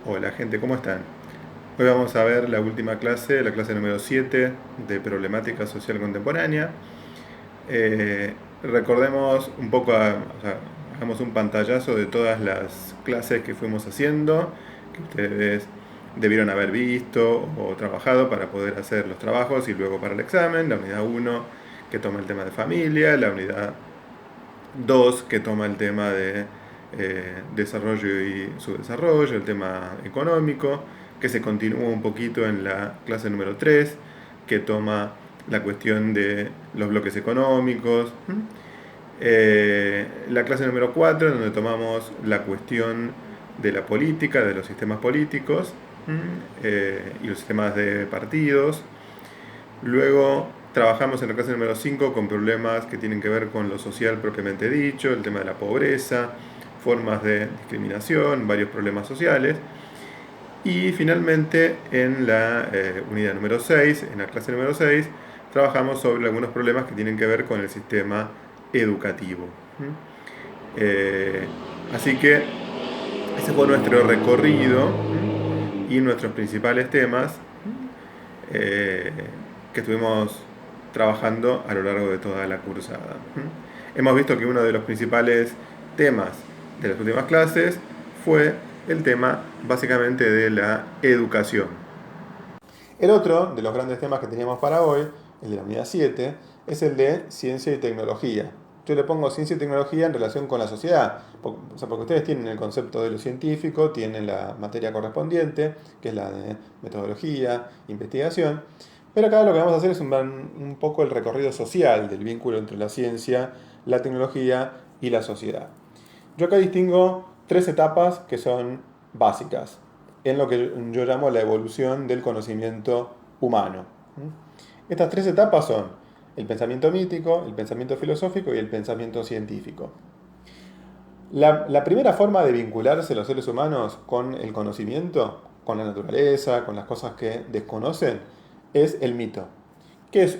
Hola gente, ¿cómo están? Hoy vamos a ver la última clase, la clase número 7 de Problemática Social Contemporánea. Recordemos un poco, o sea, hagamos un pantallazo de todas las clases que fuimos haciendo, que ustedes debieron haber visto o trabajado para poder hacer los trabajos y luego para el examen. La unidad uno que toma el tema de familia, la unidad 2 que toma el tema de desarrollo y subdesarrollo, el tema económico, que se continúa un poquito en la clase número 3 que toma la cuestión de los bloques económicos. La clase número 4 donde tomamos la cuestión de la política, de los sistemas políticos y los sistemas de partidos. Luego trabajamos en la clase número 5 con problemas que tienen que ver con lo social propiamente dicho, el tema de la pobreza, formas de discriminación, varios problemas sociales. Y finalmente en la unidad número 6, en la clase número 6, trabajamos sobre algunos problemas que tienen que ver con el sistema educativo. Eh, Así que ese fue nuestro recorrido y nuestros principales temas eh, que estuvimos trabajando a lo largo de toda la cursada. Hemos visto que uno de los principales temas de las últimas clases fue el tema básicamente de la educación. El otro de los grandes temas que teníamos para hoy, el de la unidad 7, es el de ciencia y tecnología. Yo le pongo ciencia y tecnología en relación con la sociedad, porque ustedes tienen el concepto de lo científico, tienen la materia correspondiente, que es la de metodología, investigación, pero acá lo que vamos a hacer es un poco el recorrido social del vínculo entre la ciencia, la tecnología y la sociedad. Yo acá distingo tres etapas que son básicas en lo que yo llamo la evolución del conocimiento humano. Estas tres etapas son el pensamiento mítico, el pensamiento filosófico y el pensamiento científico. La primera forma de vincularse los seres humanos con el conocimiento, con la naturaleza, con las cosas que desconocen, es el mito. ¿Qué es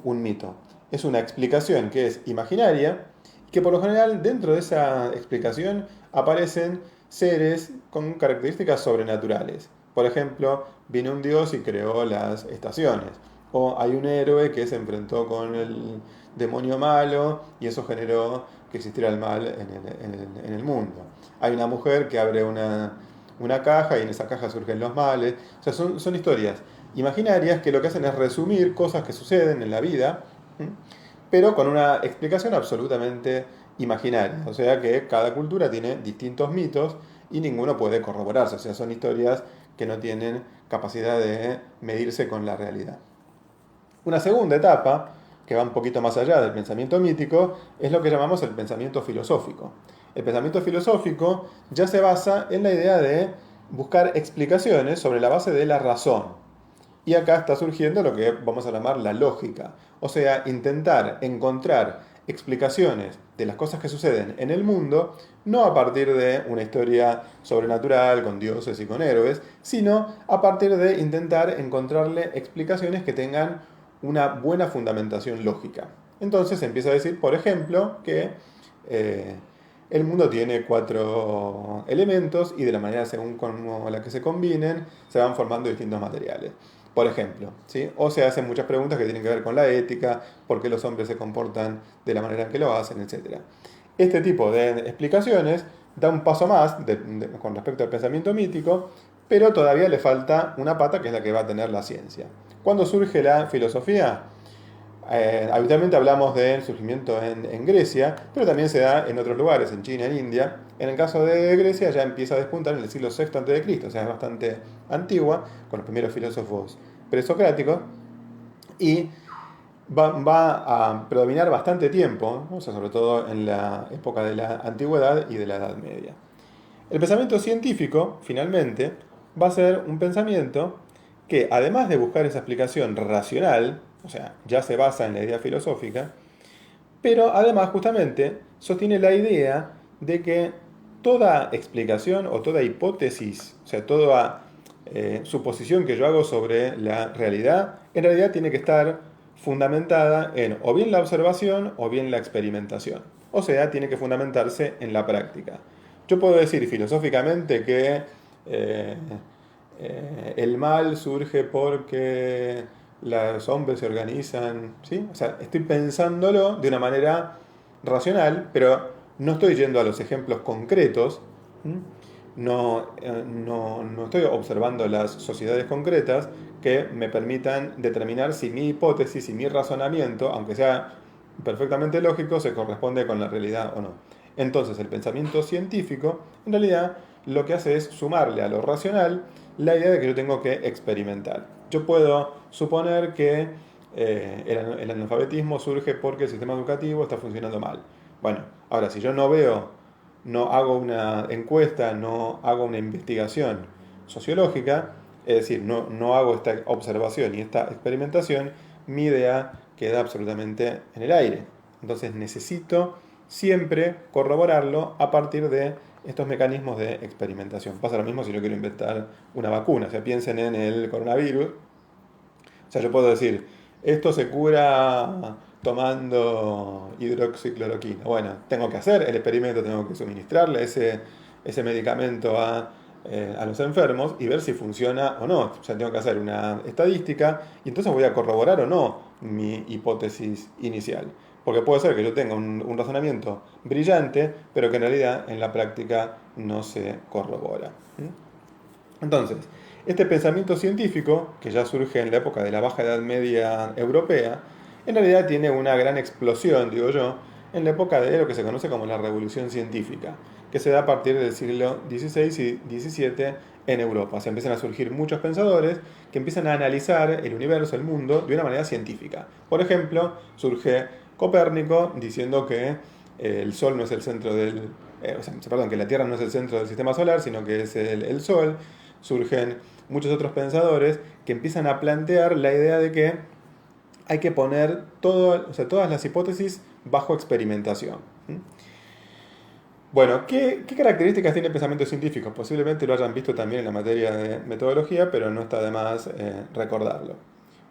un mito? Es una explicación que es imaginaria, que por lo general dentro de esa explicación aparecen seres con características sobrenaturales. Por ejemplo, vino un dios y creó las estaciones. O hay un héroe que se enfrentó con el demonio malo y eso generó que existiera el mal en el mundo. Hay una mujer que abre una caja y en esa caja surgen los males. O sea, son historias imaginarias que lo que hacen es resumir cosas que suceden en la vida, pero con una explicación absolutamente imaginaria. O sea que cada cultura tiene distintos mitos y ninguno puede corroborarse. O sea, son historias que no tienen capacidad de medirse con la realidad. Una segunda etapa, que va un poquito más allá del pensamiento mítico, es lo que llamamos el pensamiento filosófico. El pensamiento filosófico ya se basa en la idea de buscar explicaciones sobre la base de la razón. Y acá está surgiendo lo que vamos a llamar la lógica. O sea, intentar encontrar explicaciones de las cosas que suceden en el mundo, no a partir de una historia sobrenatural con dioses y con héroes, sino a partir de intentar encontrarle explicaciones que tengan una buena fundamentación lógica. Entonces empieza a decir, por ejemplo, que eh, el mundo tiene cuatro elementos y de la manera según la que se combinen se van formando distintos materiales. Por ejemplo, ¿sí? O se hacen muchas preguntas que tienen que ver con la ética, por qué los hombres se comportan de la manera en que lo hacen, etc. Este tipo de explicaciones da un paso más con respecto al pensamiento mítico, pero todavía le falta una pata que es la que va a tener la ciencia. ¿Cuándo surge la filosofía? Habitualmente hablamos del surgimiento en Grecia, pero también se da en otros lugares, en China, en India. En el caso de Grecia ya empieza a despuntar en el siglo VI a.C., o sea, es bastante antigua, con los primeros filósofos presocráticos, y va a predominar bastante tiempo, ¿no? O sea, sobre todo en la época de la antigüedad y de la Edad Media. El pensamiento científico, finalmente, va a ser un pensamiento que, además de buscar esa explicación racional, o sea, ya se basa en la idea filosófica, pero además justamente sostiene la idea de que toda explicación o toda hipótesis, o sea, toda suposición que yo hago sobre la realidad, en realidad tiene que estar fundamentada en o bien la observación o bien la experimentación. O sea, tiene que fundamentarse en la práctica. Yo puedo decir filosóficamente que eh, el mal surge porque los hombres se organizan, ¿sí? O sea, estoy pensándolo de una manera racional, pero no estoy yendo a los ejemplos concretos, ¿m? No estoy observando las sociedades concretas que me permitan determinar si mi hipótesis y mi razonamiento, aunque sea perfectamente lógico, se corresponde con la realidad o no. Entonces, el pensamiento científico, en realidad, lo que hace es sumarle a lo racional la idea de que yo tengo que experimentar. Yo puedo suponer que el analfabetismo surge porque el sistema educativo está funcionando mal. Bueno, ahora, si yo no veo, no hago una encuesta, no hago una investigación sociológica, es decir, no hago esta observación y esta experimentación, mi idea queda absolutamente en el aire. Entonces necesito siempre corroborarlo a partir de estos mecanismos de experimentación. Pasa lo mismo si yo quiero inventar una vacuna. O sea, piensen en el coronavirus. O sea, yo puedo decir, esto se cura tomando hidroxicloroquina. Bueno, tengo que hacer el experimento, tengo que suministrarle ese medicamento a los enfermos y ver si funciona o no. O sea, tengo que hacer una estadística y entonces voy a corroborar o no mi hipótesis inicial. Porque puede ser que yo tenga un razonamiento brillante, pero que en realidad en la práctica no se corrobora. Entonces, este pensamiento científico, que ya surge en la época de la Baja Edad Media europea, en realidad tiene una gran explosión, digo yo, en la época de lo que se conoce como la Revolución Científica, que se da a partir del siglo XVI y XVII en Europa. Se empiezan a surgir muchos pensadores que empiezan a analizar el universo, el mundo, de una manera científica. Por ejemplo, surge Copérnico diciendo que el Sol no es el centro que la Tierra no es el centro del sistema solar, sino que es el Sol. Surgen muchos otros pensadores que empiezan a plantear la idea de que hay que poner todas las hipótesis bajo experimentación. Bueno, ¿qué características tiene el pensamiento científico? Posiblemente lo hayan visto también en la materia de metodología, pero no está de más recordarlo.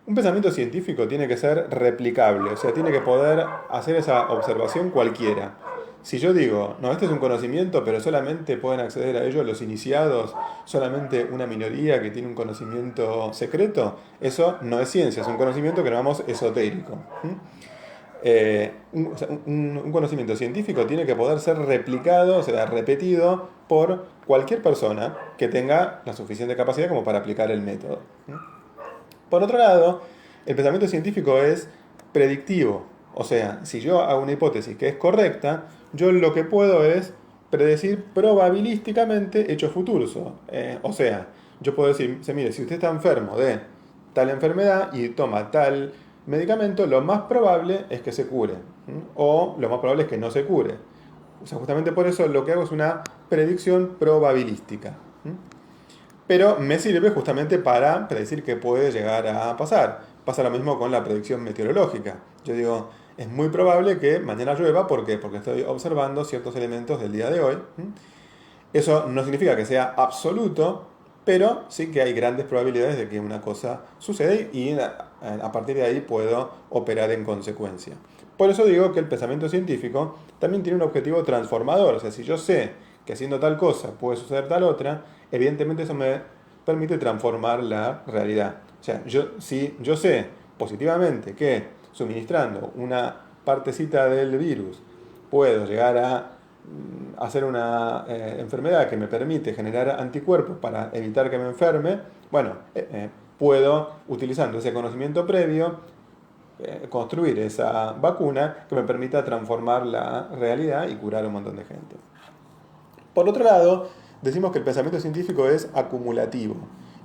Un pensamiento científico tiene que ser replicable, o sea, tiene que poder hacer esa observación cualquiera. Si yo digo, no, este es un conocimiento, pero solamente pueden acceder a ello los iniciados, solamente una minoría que tiene un conocimiento secreto, eso no es ciencia, es un conocimiento que llamamos esotérico. Un conocimiento científico tiene que poder ser replicado, o sea, repetido por cualquier persona que tenga la suficiente capacidad como para aplicar el método. Por otro lado, el pensamiento científico es predictivo. O sea, si yo hago una hipótesis que es correcta, yo lo que puedo es predecir probabilísticamente hechos futuros. O sea, yo puedo decir, mire, si usted está enfermo de tal enfermedad y toma tal medicamento, lo más probable es que se cure. O lo más probable es que no se cure. O sea, justamente por eso lo que hago es una predicción probabilística. Pero me sirve justamente para predecir qué puede llegar a pasar. Pasa lo mismo con la predicción meteorológica. Yo digo, es muy probable que mañana llueva. ¿Por qué? Porque estoy observando ciertos elementos del día de hoy. Eso no significa que sea absoluto, pero sí que hay grandes probabilidades de que una cosa suceda y a partir de ahí puedo operar en consecuencia. Por eso digo que el pensamiento científico también tiene un objetivo transformador. O sea, si yo sé que haciendo tal cosa puede suceder tal otra, evidentemente eso me permite transformar la realidad. O sea, si yo sé positivamente que suministrando una partecita del virus puedo llegar a hacer una enfermedad que me permite generar anticuerpos para evitar que me enferme, bueno, puedo, utilizando ese conocimiento previo, construir esa vacuna que me permita transformar la realidad y curar a un montón de gente. Por otro lado, decimos que el pensamiento científico es acumulativo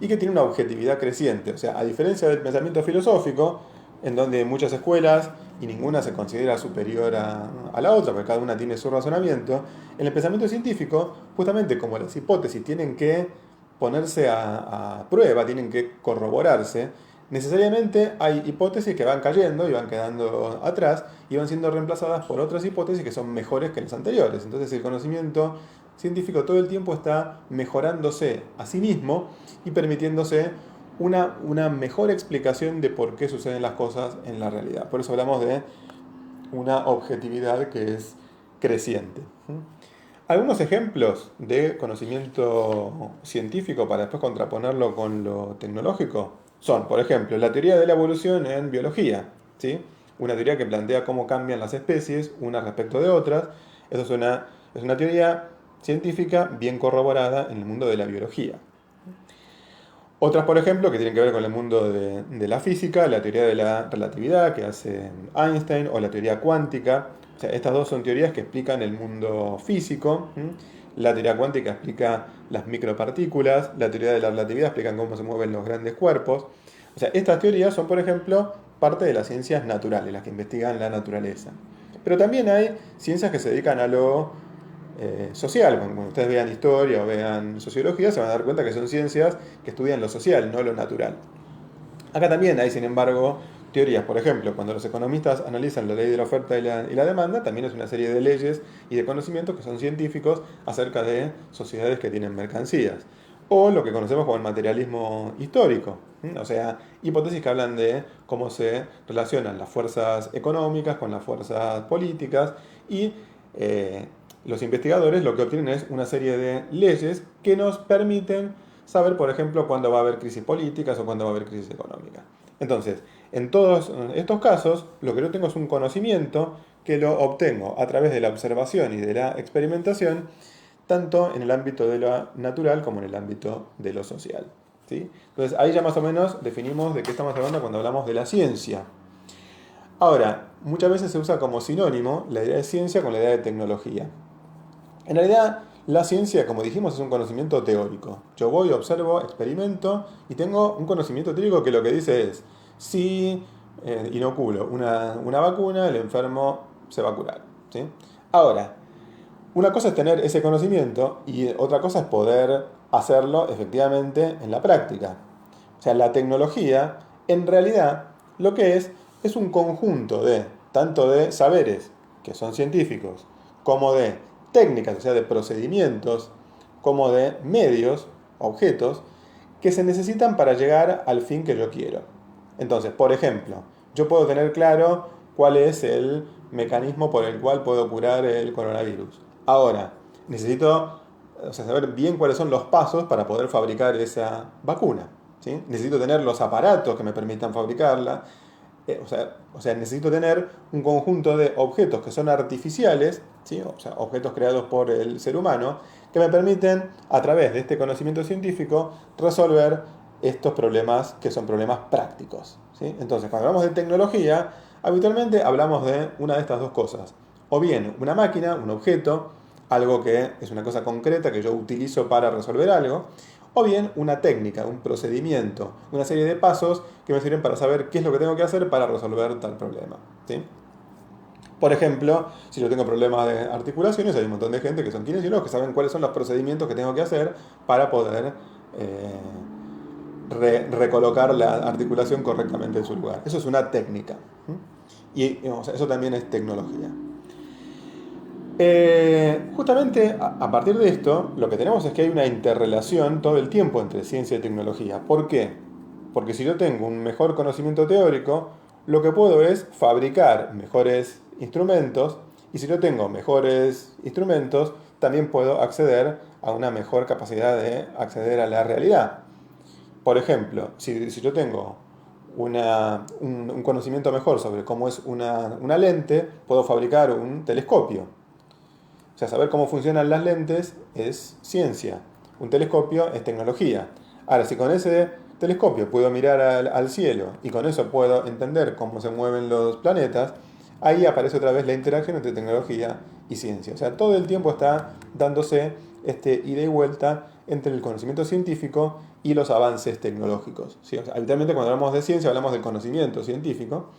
y que tiene una objetividad creciente. O sea, a diferencia del pensamiento filosófico, en donde muchas escuelas y ninguna se considera superior a la otra, porque cada una tiene su razonamiento, en el pensamiento científico, justamente como las hipótesis tienen que ponerse a prueba, tienen que corroborarse, necesariamente hay hipótesis que van cayendo y van quedando atrás y van siendo reemplazadas por otras hipótesis que son mejores que las anteriores. Entonces el conocimiento científico todo el tiempo está mejorándose a sí mismo y permitiéndose una mejor explicación de por qué suceden las cosas en la realidad. Por eso hablamos de una objetividad que es creciente. Algunos ejemplos de conocimiento científico para después contraponerlo con lo tecnológico son, por ejemplo, la teoría de la evolución en biología, ¿sí? Una teoría que plantea cómo cambian las especies unas respecto de otras. Eso es una teoría científica bien corroborada en el mundo de la biología. Otras, por ejemplo, que tienen que ver con el mundo de la física, la teoría de la relatividad que hace Einstein o la teoría cuántica. O sea, estas dos son teorías que explican el mundo físico. ¿M? La teoría cuántica explica las micropartículas, la teoría de la relatividad explica cómo se mueven los grandes cuerpos. O sea, estas teorías son, por ejemplo, parte de las ciencias naturales, las que investigan la naturaleza. Pero también hay ciencias que se dedican a lo social. Cuando ustedes vean historia o vean sociología, se van a dar cuenta que son ciencias que estudian lo social, no lo natural. Acá también hay, sin embargo, teorías. Por ejemplo, cuando los economistas analizan la ley de la oferta y la demanda, también es una serie de leyes y de conocimientos que son científicos acerca de sociedades que tienen mercancías. O lo que conocemos como el materialismo histórico. O sea, hipótesis que hablan de cómo se relacionan las fuerzas económicas con las fuerzas políticas y los investigadores lo que obtienen es una serie de leyes que nos permiten saber, por ejemplo, cuándo va a haber crisis políticas o cuándo va a haber crisis económica. Entonces, en todos estos casos, lo que yo tengo es un conocimiento que lo obtengo a través de la observación y de la experimentación, tanto en el ámbito de lo natural como en el ámbito de lo social. ¿Sí? Entonces, ahí ya más o menos definimos de qué estamos hablando cuando hablamos de la ciencia. Ahora, muchas veces se usa como sinónimo la idea de ciencia con la idea de tecnología. En realidad, la ciencia, como dijimos, es un conocimiento teórico. Yo voy, observo, experimento y tengo un conocimiento teórico que lo que dice es, si inoculo una vacuna, el enfermo se va a curar. ¿Sí? Ahora, una cosa es tener ese conocimiento y otra cosa es poder hacerlo efectivamente en la práctica. O sea, la tecnología, en realidad, lo que es un conjunto de, tanto de saberes, que son científicos, como de técnicas, o sea, de procedimientos, como de medios, objetos, que se necesitan para llegar al fin que yo quiero. Entonces, por ejemplo, yo puedo tener claro cuál es el mecanismo por el cual puedo curar el coronavirus. Ahora, necesito saber bien cuáles son los pasos para poder fabricar esa vacuna. ¿Sí? Necesito tener los aparatos que me permitan fabricarla. Necesito tener un conjunto de objetos que son artificiales, ¿sí? O sea, objetos creados por el ser humano, que me permiten, a través de este conocimiento científico, resolver estos problemas que son problemas prácticos. ¿Sí? Entonces, cuando hablamos de tecnología, habitualmente hablamos de una de estas dos cosas. O bien una máquina, un objeto, algo que es una cosa concreta que yo utilizo para resolver algo, o bien una técnica, un procedimiento, una serie de pasos que me sirven para saber qué es lo que tengo que hacer para resolver tal problema. ¿Sí? Por ejemplo, si yo tengo problemas de articulaciones, hay un montón de gente que son kinesiólogos que saben cuáles son los procedimientos que tengo que hacer para poder recolocar la articulación correctamente en su lugar. Eso es una técnica. Y eso también es tecnología. Justamente a partir de esto, lo que tenemos es que hay una interrelación todo el tiempo entre ciencia y tecnología. ¿Por qué? Porque si yo tengo un mejor conocimiento teórico, lo que puedo es fabricar mejores instrumentos, y si yo tengo mejores instrumentos, también puedo acceder a una mejor capacidad de acceder a la realidad. Por ejemplo, si yo tengo un conocimiento mejor sobre cómo es una lente, puedo fabricar un telescopio. O sea, saber cómo funcionan las lentes es ciencia. Un telescopio es tecnología. Ahora, si con ese telescopio puedo mirar al cielo y con eso puedo entender cómo se mueven los planetas, ahí aparece otra vez la interacción entre tecnología y ciencia. O sea, todo el tiempo está dándose este ida y vuelta entre el conocimiento científico y los avances tecnológicos. ¿Sí? O sea, habitualmente cuando hablamos de ciencia hablamos del conocimiento científico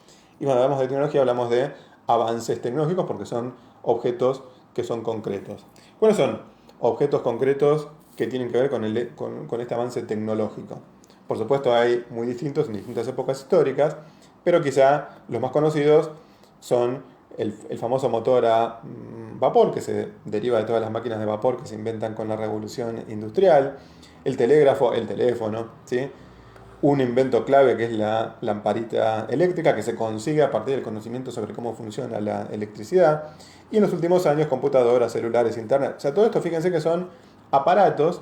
y cuando hablamos de tecnología hablamos de avances tecnológicos porque son objetos que son concretos. ¿Cuáles son objetos concretos que tienen que ver con este avance tecnológico? Por supuesto hay muy distintos en distintas épocas históricas, pero quizá los más conocidos son el famoso motor a vapor, que se deriva de todas las máquinas de vapor que se inventan con la revolución industrial, el telégrafo, el teléfono, ¿sí? un invento clave que es la lamparita eléctrica, que se consigue a partir del conocimiento sobre cómo funciona la electricidad. Y en los últimos años, computadoras, celulares, internet. O sea, todo esto, fíjense que son aparatos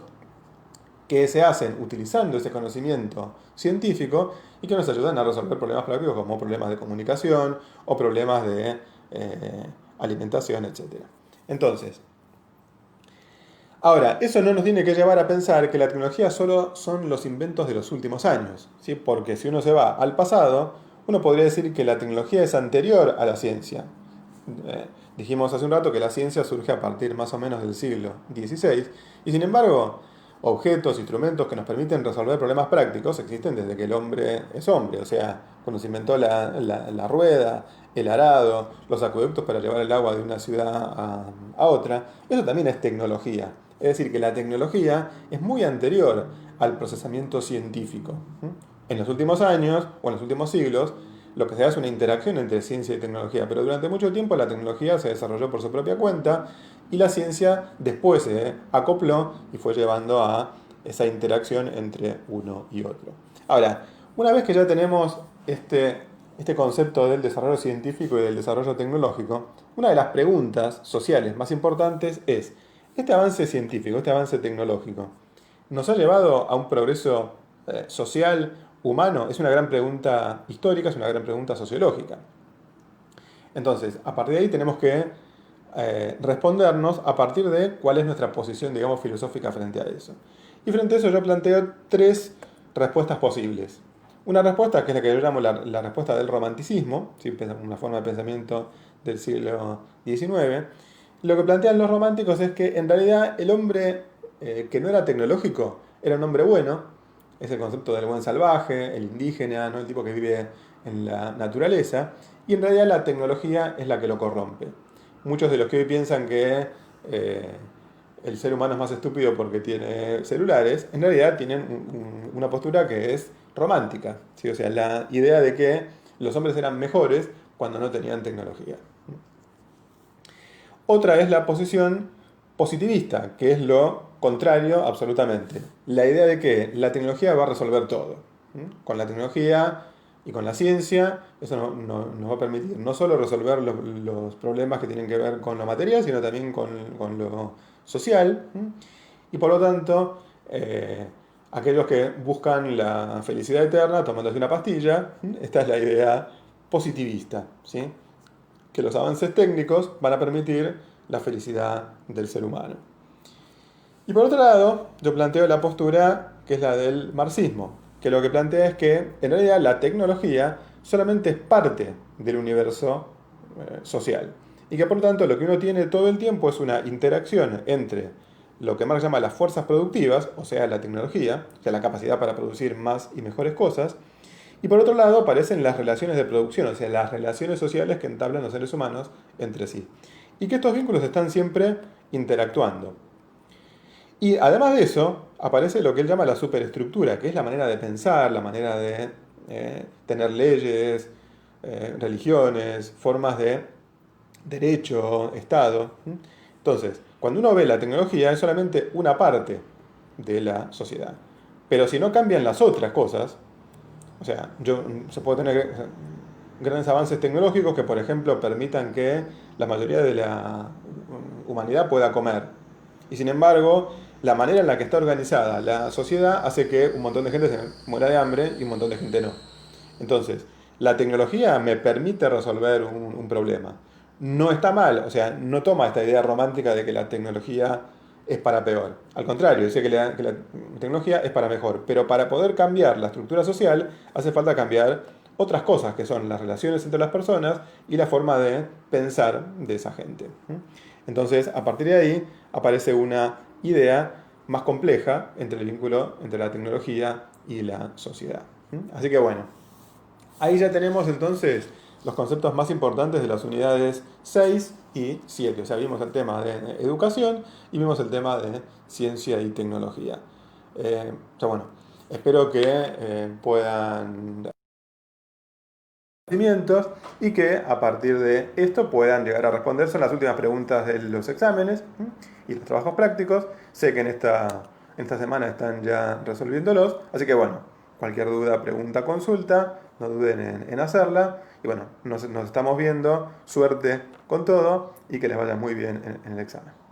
que se hacen utilizando ese conocimiento científico y que nos ayudan a resolver problemas prácticos como problemas de comunicación o problemas de alimentación, etc. Entonces, ahora, eso no nos tiene que llevar a pensar que la tecnología solo son los inventos de los últimos años, ¿sí? Porque si uno se va al pasado, uno podría decir que la tecnología es anterior a la ciencia. Dijimos hace un rato que la ciencia surge a partir más o menos del siglo XVI, y sin embargo, objetos, instrumentos que nos permiten resolver problemas prácticos existen desde que el hombre es hombre, o sea, cuando se inventó la rueda, el arado, los acueductos para llevar el agua de una ciudad a otra, eso también es tecnología. Es decir, que la tecnología es muy anterior al procesamiento científico. En los últimos años, o en los últimos siglos, lo que se da es una interacción entre ciencia y tecnología, pero durante mucho tiempo la tecnología se desarrolló por su propia cuenta y la ciencia después se acopló y fue llevando a esa interacción entre uno y otro. Ahora, una vez que ya tenemos este concepto del desarrollo científico y del desarrollo tecnológico, una de las preguntas sociales más importantes es, ¿este avance científico, este avance tecnológico, nos ha llevado a un progreso social, humano? Es una gran pregunta histórica, es una gran pregunta sociológica. Entonces, a partir de ahí tenemos que respondernos a partir de cuál es nuestra posición, digamos, filosófica frente a eso. Y frente a eso yo planteo tres respuestas posibles. Una respuesta que es la que yo llamo la respuesta del romanticismo, ¿sí? Una forma de pensamiento del siglo XIX. Lo que plantean los románticos es que en realidad el hombre que no era tecnológico era un hombre bueno, es el concepto del buen salvaje, el indígena, ¿no? El tipo que vive en la naturaleza, y en realidad la tecnología es la que lo corrompe. Muchos de los que hoy piensan que el ser humano es más estúpido porque tiene celulares, en realidad tienen una postura que es romántica, ¿sí? O sea, la idea de que los hombres eran mejores cuando no tenían tecnología. Otra es la posición positivista, que es lo contrario absolutamente. La idea de que la tecnología va a resolver todo. Con la tecnología y con la ciencia, eso nos va a permitir no solo resolver los problemas que tienen que ver con lo material, sino también con lo social. Y por lo tanto, aquellos que buscan la felicidad eterna tomándose una pastilla, esta es la idea positivista, ¿sí? Que los avances técnicos van a permitir la felicidad del ser humano. Y por otro lado, yo planteo la postura que es la del marxismo, que lo que plantea es que en realidad la tecnología solamente es parte del universo social. Y que por lo tanto lo que uno tiene todo el tiempo es una interacción entre lo que Marx llama las fuerzas productivas, o sea, la tecnología, o sea, la capacidad para producir más y mejores cosas, y por otro lado aparecen las relaciones de producción, o sea, las relaciones sociales que entablan los seres humanos entre sí. Y que estos vínculos están siempre interactuando. Y además de eso, aparece lo que él llama la superestructura, que es la manera de pensar, la manera de tener leyes, religiones, formas de derecho, Estado. Entonces, cuando uno ve la tecnología es solamente una parte de la sociedad. Pero si no cambian las otras cosas, o sea, se puede tener grandes avances tecnológicos que, por ejemplo, permitan que la mayoría de la humanidad pueda comer. Y sin embargo, la manera en la que está organizada la sociedad hace que un montón de gente se muera de hambre y un montón de gente no. Entonces, la tecnología me permite resolver un problema. No está mal, o sea, no toma esta idea romántica de que la tecnología es para peor. Al contrario, dice que la tecnología es para mejor. Pero para poder cambiar la estructura social hace falta cambiar otras cosas, que son las relaciones entre las personas y la forma de pensar de esa gente. Entonces, a partir de ahí aparece una idea más compleja entre el vínculo entre la tecnología y la sociedad. Así que bueno, ahí ya tenemos entonces los conceptos más importantes de las unidades 6 y 7. O sea, vimos el tema de educación y vimos el tema de ciencia y tecnología. O sea, bueno, espero que puedan y que a partir de esto puedan llegar a responder. Son las últimas preguntas de los exámenes y los trabajos prácticos. Sé que en esta semana están ya resolviéndolos, así que bueno, Cualquier duda, pregunta, consulta, no duden en hacerla. Y bueno, nos estamos viendo. Suerte con todo y que les vaya muy bien en el examen.